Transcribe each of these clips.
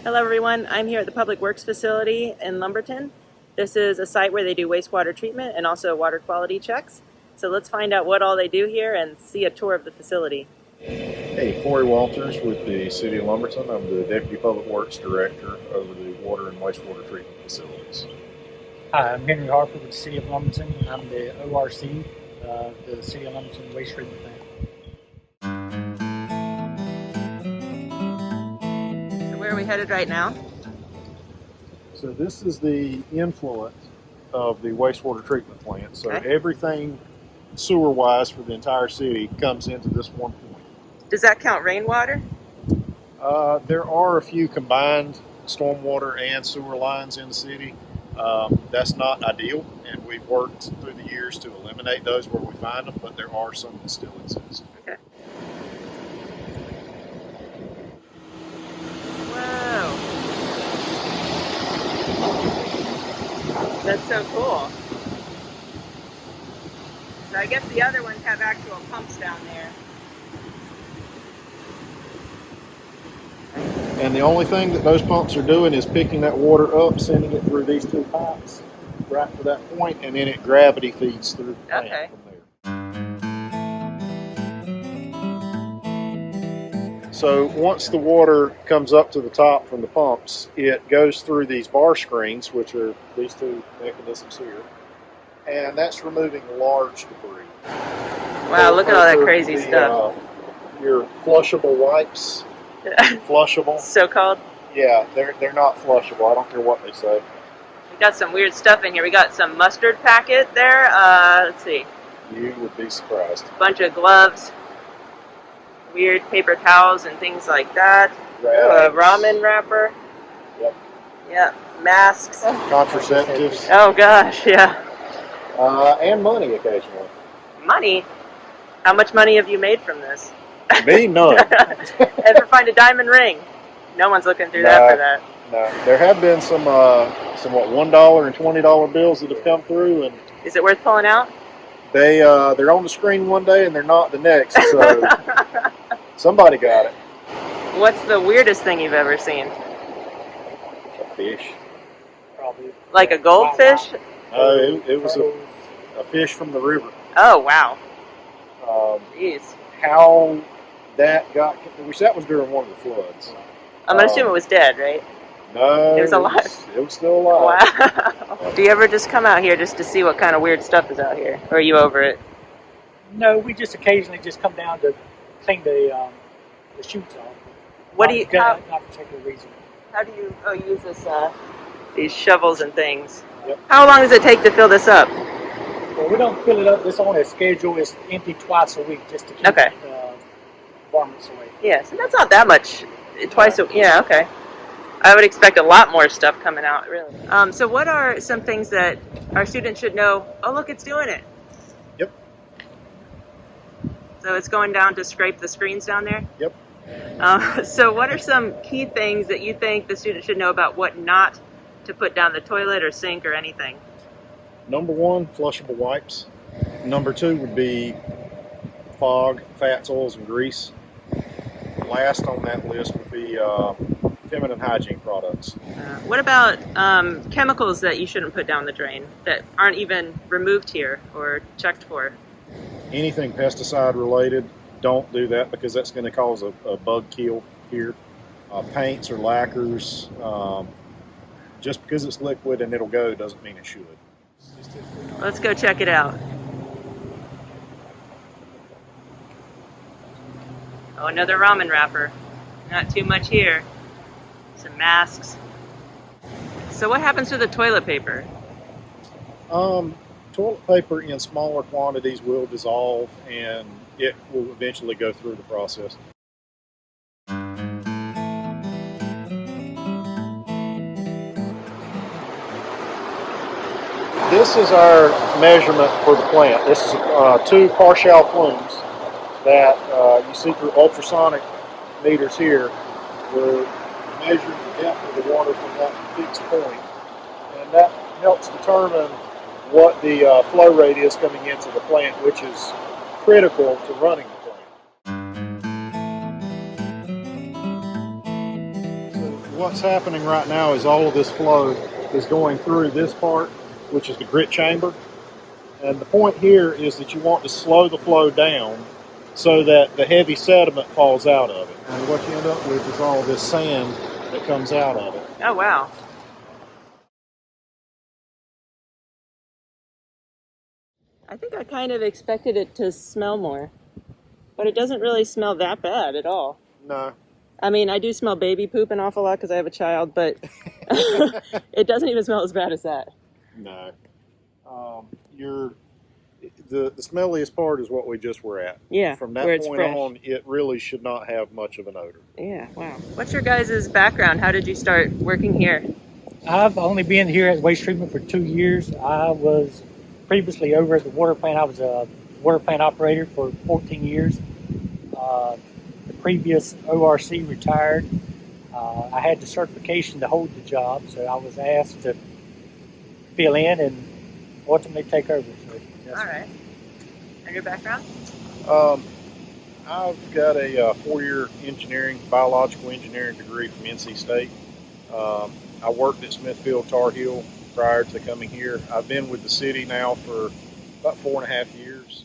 Hello everyone, I'm here at the Public Works facility in Lumberton. This is a site where they do wastewater treatment and also water quality checks. So let's find out what all they do here and see a tour of the facility. Hey, Corey Walters with the City of Lumberton. I'm the Deputy Public Works Director over the water and wastewater treatment facilities. Hi, I'm Henry Harper with the City of Lumberton. I'm the ORC, the City of Lumberton Waste Treatment Plant. So where are we headed right now? So this is the influent of the wastewater treatment plant. So Okay. everything sewer-wise for the entire city comes into this one point. Does that count rainwater? There are a few combined stormwater and sewer lines in the city. That's not ideal, and we've worked through the years to eliminate those where we find them, but there are some that still exist. Okay. Wow. That's so cool. So I guess the other ones have actual pumps down there. And the only thing that those pumps are doing is picking that water up, sending it through these two pipes right to that point, and then it gravity feeds through the plant Okay. from there. So once the water comes up to the top from the pumps, it goes through these bar screens, which are these two mechanisms here, and that's removing large debris. Wow, look at all that crazy stuff. Your flushable wipes. Flushable. So called. Yeah, they're not flushable. I don't care what they say. We got some weird stuff in here. We got some mustard packet there. Let's see. You would be surprised. A bunch of gloves, weird paper towels and things like that. A ramen wrapper. Yep. Yeah. Masks. Contraceptives. Oh gosh, yeah. And money occasionally. Money. How much money have you made from this? Me, none. Ever find a diamond ring? No one's looking through that for that. No. There have been some what $1 and $20 bills that have come through, and Is it worth pulling out? they're on the screen one day and they're not the next. So somebody got it. What's the weirdest thing you've ever seen? A fish. Probably. Like a goldfish? It was a fish from the river. Oh wow. Jeez. How that got, which that was during one of the floods. I'm gonna assume it was dead, right? No, It was alive. It was still alive. Wow. Do you ever just come out here just to see what kind of weird stuff is out here? Or are you over it? No, we just occasionally just come down to clean the chutes off. What do you, Not a particular reason. how do you, oh, you use this, these shovels and things. Yep. How long does it take to fill this up? Well, we don't fill it up. It's on a schedule. It's empty twice a week just to keep Okay. varmints away. Yeah, so that's not that much. Twice a, yeah, okay. I would expect a lot more stuff coming out, really. So what are some things that our students should know? Oh, look, it's doing it. Yep. So it's going down to scrape the screens down there? Yep. So what are some key things that you think the student should know about what not to put down the toilet or sink or anything? Number one, flushable wipes. Number two would be fog, fats, oils, and grease. Last on that list would be feminine hygiene products. What about chemicals that you shouldn't put down the drain that aren't even removed here or checked for? Anything pesticide related, don't do that because that's going to cause a bug kill here. Paints or lacquers, just because it's liquid and it'll go doesn't mean it should. Let's go check it out. Oh, another ramen wrapper. Not too much here. Some masks. So what happens to the toilet paper? Toilet paper in smaller quantities will dissolve and it will eventually go through the process. This is our measurement for the plant. This is 2 partial flumes that you see through ultrasonic meters here. We're measuring the depth of the water from that fixed point, and that helps determine what the flow rate is coming into the plant, which is critical to running the plant. So What's happening right now is all of this flow is going through this part, which is the grit chamber. And the point here is that you want to slow the flow down so that the heavy sediment falls out of it. And what you end up with is all this sand that comes out of it. Oh, wow. I think I kind of expected it to smell more, but it doesn't really smell that bad at all. No. I mean, I do smell baby poop an awful lot because I have a child, but it doesn't even smell as bad as that. No. The smelliest part is what we just were at. Yeah, From that where it's point fresh. on, it really should not have much of an odor. Yeah, wow. What's your guys' background? How did you start working here? I've only been here at waste treatment for 2 years. I was previously over at the water plant. I was a water plant operator for 14 years. The previous ORC retired. I had the certification to hold the job, so I was asked to fill in and ultimately take over. So, yes. All right. And your background? I've got a 4-year biological engineering degree from NC State. I worked at Smithfield Tar Heel prior to coming here. I've been with the city now for about 4.5 years.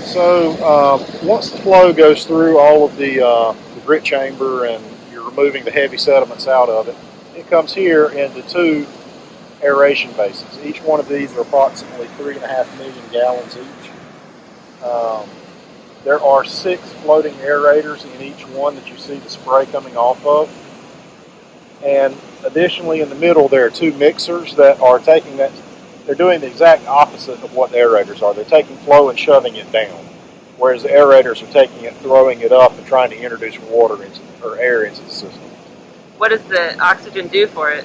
So once the flow goes through all of the grit chamber and you're removing the heavy sediments out of it, it comes here into 2 aeration basins. Each one of these are approximately 3.5 million gallons each. There are 6 floating aerators in each one that you see the spray coming off of. And additionally, in the middle, there are 2 mixers that are taking that. They're doing the exact opposite of what the aerators are. They're taking flow and shoving it down, whereas the aerators are taking it, throwing it up, and trying to introduce air into the system. What does the oxygen do for it?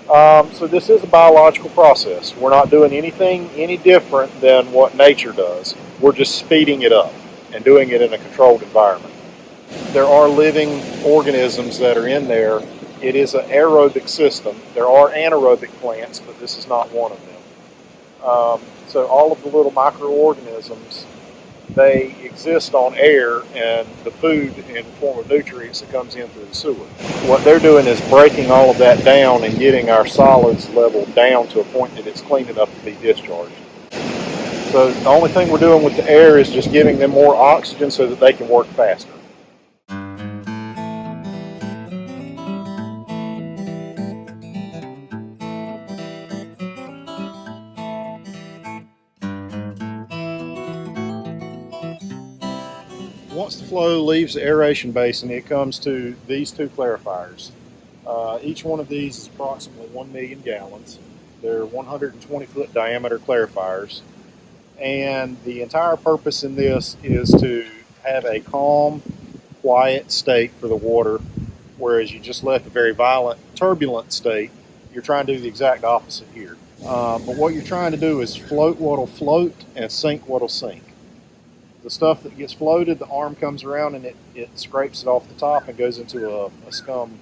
So this is a biological process. We're not doing anything any different than what nature does. We're just speeding it up and doing it in a controlled environment. There are living organisms that are in there. It is an aerobic system. There are anaerobic plants, but this is not one of them. So all of the little microorganisms, they exist on air and the food in the form of nutrients that comes in through the sewer. What they're doing is breaking all of that down and getting our solids level down to a point that it's clean enough to be discharged. So the only thing we're doing with the air is just giving them more oxygen so that they can work faster. Once the flow leaves the aeration basin, it comes to these 2 clarifiers. Each one of these is approximately 1 million gallons. They're 120-foot diameter clarifiers. And the entire purpose in this is to have a calm, quiet state for the water, whereas you just left a very violent, turbulent state. You're trying to do the exact opposite here. But what you're trying to do is float what will float and sink what will sink. The stuff that gets floated, the arm comes around and it scrapes it off the top and goes into a scum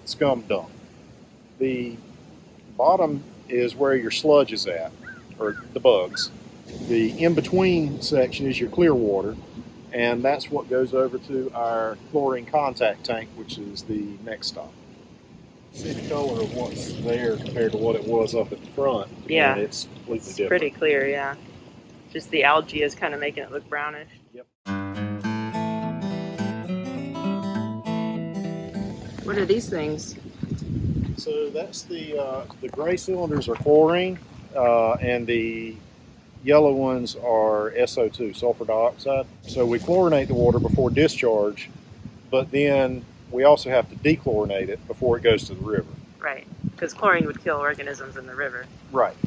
dump. The bottom is where your sludge is at, or the bugs. The in-between section is your clear water, and that's what goes over to our chlorine contact tank, which is the next stop. See the color of what's there compared to what it was up at the front. Yeah. And it's completely different. Pretty clear, yeah. Just the algae is kind of making it look brownish. Yep. What are these things? So that's the gray cylinders are chlorine, and the yellow ones are SO2, sulfur dioxide. So we chlorinate the water before discharge, but then we also have to dechlorinate it before it goes to the river. Right, because chlorine would kill organisms in the river. Right.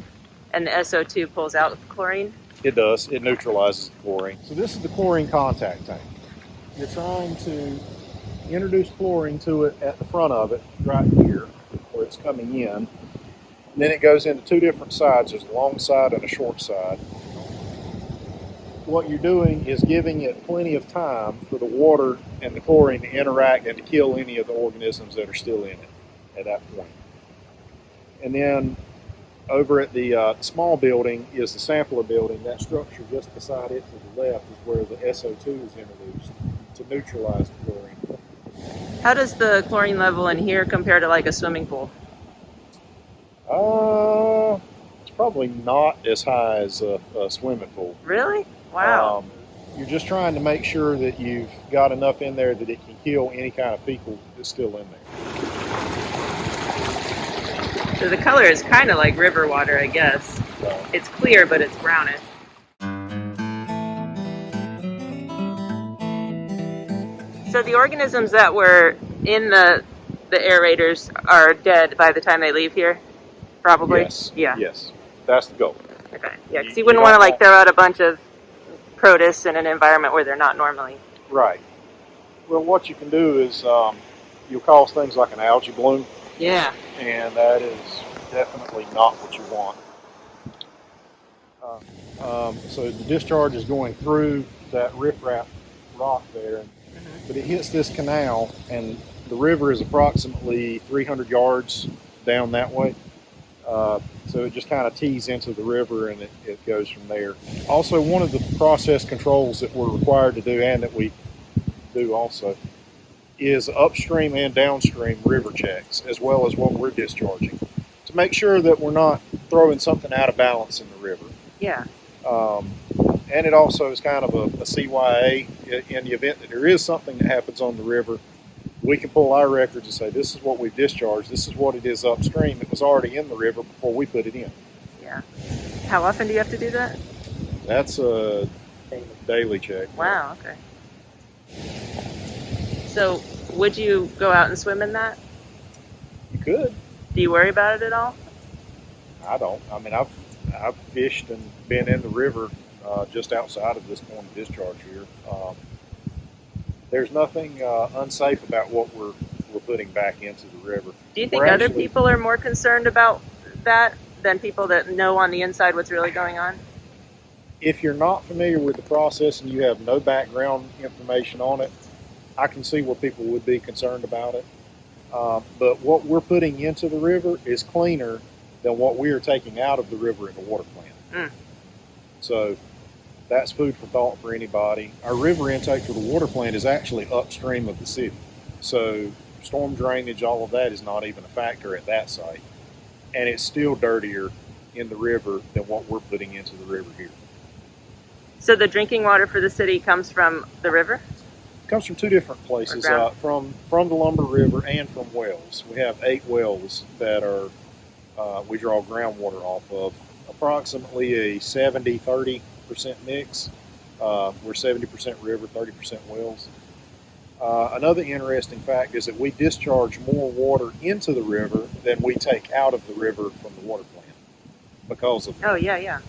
And the SO2 pulls out the chlorine? It does. It neutralizes the chlorine. So this is the chlorine contact tank. You're trying to introduce chlorine to it at the front of it, right here, where it's coming in. And then it goes into 2 different sides. There's a long side and a short side. What you're doing is giving it plenty of time for the water and the chlorine to interact and to kill any of the organisms that are still in it at that point. And then Over at the small building is the sampler building. That structure just beside it to the left is where the SO2 is introduced to neutralize the chlorine. How does the chlorine level in here compare to like a swimming pool? It's probably not as high as a swimming pool. Really? Wow. You're just trying to make sure that you've got enough in there that it can kill any kind of fecal that's still in there. So the color is kind of like river water, I guess. It's clear, but it's brownish. So the organisms that were in the aerators are dead by the time they leave here? Probably? Yes. Yeah. Yes. That's the goal. Okay. Yeah, because you wouldn't want to like throw out a bunch of protists in an environment where they're not normally. Right. Well, what you can do is you'll cause things like an algae bloom. Yeah. And that is definitely not what you want. So the discharge is going through that riprap rock there, but it hits this canal, and the river is approximately 300 yards down that way. So it just kind of tees into the river, and it goes from there. Also, one of the process controls that we're required to do, and that we do also, is upstream and downstream river checks, as well as what we're discharging, to make sure that we're not throwing something out of balance in the river. Yeah. And it also is kind of a CYA. In the event that there is something that happens on the river, we can pull our records and say, this is what we've discharged, this is what it is upstream. It was already in the river before we put it in. Yeah. How often do you have to do that? That's a daily check. Wow, okay. So would you go out and swim in that? You could. Do you worry about it at all? I don't. I mean, I've fished and been in the river just outside of this point of discharge here. There's nothing unsafe about what we're putting back into the river. Do you think other people are more concerned about that than people that know on the inside what's really going on? If you're not familiar with the process and you have no background information on it, I can see where people would be concerned about it. But what we're putting into the river is cleaner than what we are taking out of the river in the water plant. So that's food for thought for anybody. Our river intake for the water plant is actually upstream of the city. So storm drainage, all of that is not even a factor at that site. And it's still dirtier in the river than what we're putting into the river here. So the drinking water for the city comes from the river? It comes from two different places, from the Lumber River and from wells. We have 8 wells that are we draw groundwater off of, approximately a 70-30% mix. We're 70% river, 30% wells. Another interesting fact is that we discharge more water into the river than we take out of the river from the water plant because of that. Oh, yeah.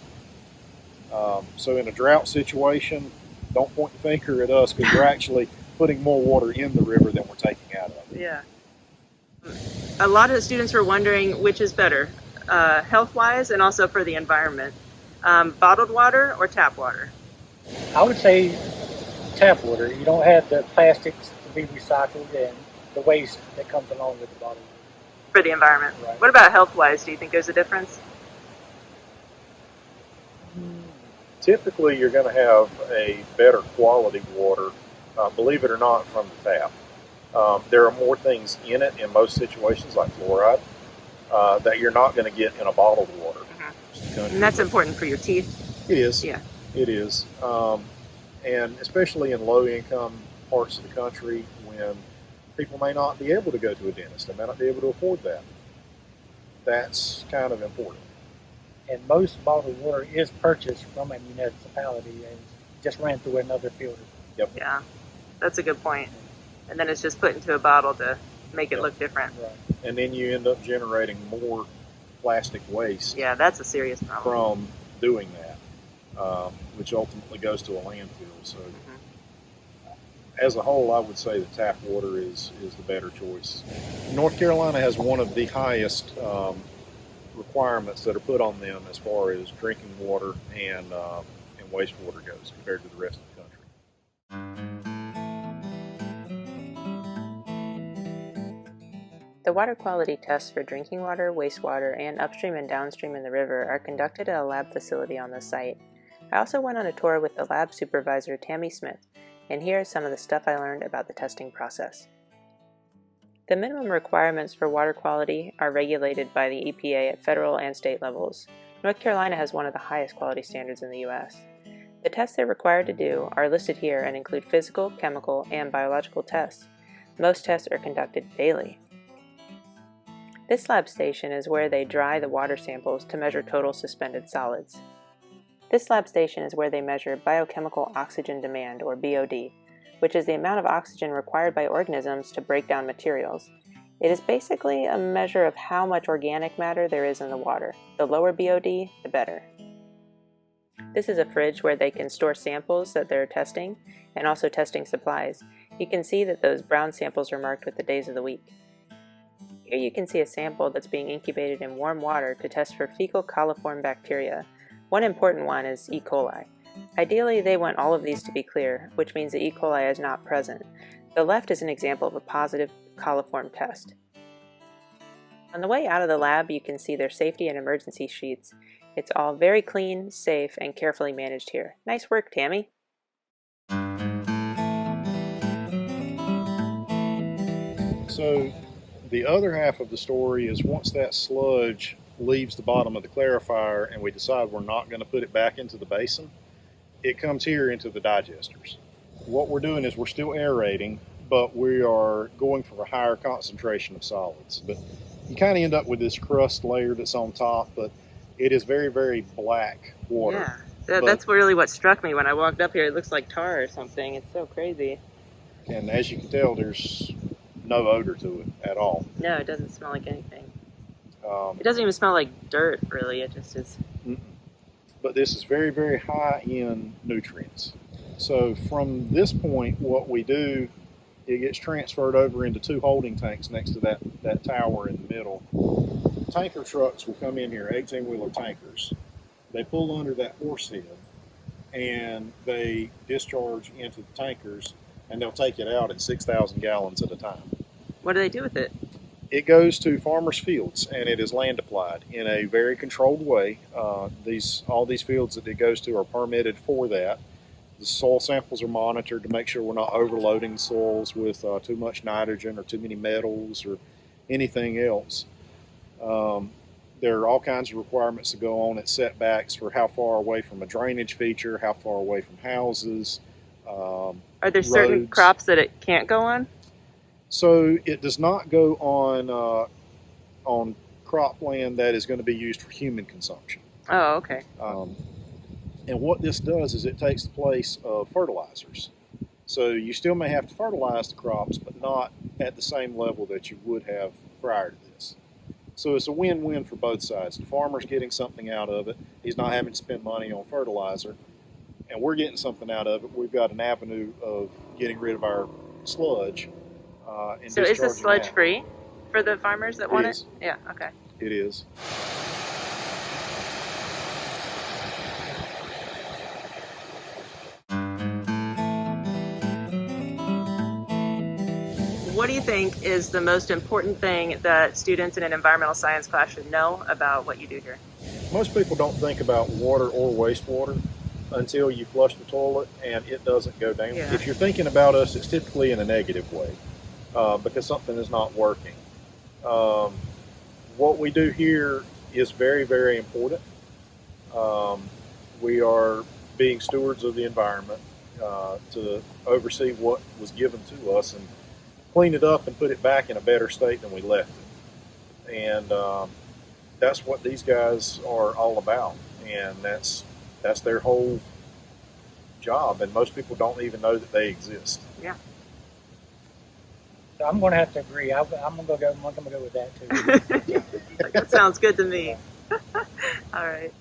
So in a drought situation, don't point the finger at us, because we're actually putting more water in the river than we're taking out of it. Yeah. A lot of the students were wondering which is better, health-wise and also for the environment. Bottled water or tap water? I would say tap water. You don't have the plastics to be recycled and the waste that comes along with the bottled water. For the environment. Right. What about health-wise? Do you think there's a difference? Typically, you're going to have a better quality water, believe it or not, from the tap. There are more things in it in most situations, like fluoride, that you're not going to get in a bottled water. And that's important for your teeth. It is. Yeah. It is. And especially in low-income parts of the country, when people may not be able to go to a dentist, they may not be able to afford that. That's kind of important. And most bottled water is purchased from a municipality and just ran through another filter. Yep. Yeah, that's a good point. And then it's just put into a bottle to make it look different. Right. And then you end up generating more plastic waste. Yeah, that's a serious problem. From doing that, which ultimately goes to a landfill. So, as a whole, I would say that tap water is the better choice. North Carolina has one of the highest requirements that are put on them as far as drinking water and wastewater goes compared to the rest of the country. The water quality tests for drinking water, wastewater, and upstream and downstream in the river are conducted at a lab facility on the site. I also went on a tour with the lab supervisor, Tammy Smith, and here is some of the stuff I learned about the testing process. The minimum requirements for water quality are regulated by the EPA at federal and state levels. North Carolina has one of the highest quality standards in the U.S. The tests they're required to do are listed here and include physical, chemical, and biological tests. Most tests are conducted daily. This lab station is where they dry the water samples to measure total suspended solids. This lab station is where they measure biochemical oxygen demand, or BOD, which is the amount of oxygen required by organisms to break down materials. It is basically a measure of how much organic matter there is in the water. The lower BOD, the better. This is a fridge where they can store samples that they're testing and also testing supplies. You can see that those brown samples are marked with the days of the week. Here you can see a sample that's being incubated in warm water to test for fecal coliform bacteria. One important one is E. coli. Ideally, they want all of these to be clear, which means that E. coli is not present. The left is an example of a positive coliform test. On the way out of the lab, you can see their safety and emergency sheets. It's all very clean, safe, and carefully managed here. Nice work, Tammy! So the other half of the story is once that sludge leaves the bottom of the clarifier and we decide we're not going to put it back into the basin, it comes here into the digesters. What we're doing is we're still aerating, but we are going for a higher concentration of solids. But you kind of end up with this crust layer that's on top, but it is very, very black water. Yeah, that's really what struck me when I walked up here. It looks like tar or something. It's so crazy. And as you can tell, there's no odor to it at all. No, it doesn't smell like anything. It doesn't even smell like dirt, really. It just is. But this is very, very high in nutrients. So from this point, what we do, it gets transferred over into two holding tanks next to that tower in the middle. Tanker trucks will come in here, 18-wheeler tankers. They pull under that horse head and they discharge into the tankers, and they'll take it out at 6,000 gallons at a time. What do they do with it? It goes to farmers' fields, and it is land applied in a very controlled way. All these fields that it goes to are permitted for that. The soil samples are monitored to make sure we're not overloading soils with too much nitrogen or too many metals or anything else. There are all kinds of requirements to go on at setbacks for how far away from a drainage feature, how far away from houses. Are there certain roads. crops that it can't go on? So it does not go on cropland that is going to be used for human consumption. Oh, okay. And what this does is it takes the place of fertilizers. So you still may have to fertilize the crops, but not at the same level that you would have prior to this. So it's a win-win for both sides. The farmer's getting something out of it. He's not having to spend money on fertilizer, and we're getting something out of it. We've got an avenue of getting rid of our sludge. So is the sludge free for the farmers that want it? Yeah, okay. It is. What do you think is the most important thing that students in an environmental science class should know about what you do here? Most people don't think about water or wastewater until you flush the toilet and it doesn't go down. Yeah. If you're thinking about us, it's typically in a negative way because something is not working. What we do here is very, very important. We are being stewards of the environment to oversee what was given to us and clean it up and put it back in a better state than we left it. And that's what these guys are all about, and that's their whole job, and most people don't even know that they exist. Yeah. So I'm going to have to agree. I'm going to go with that too. That sounds good to me. All right.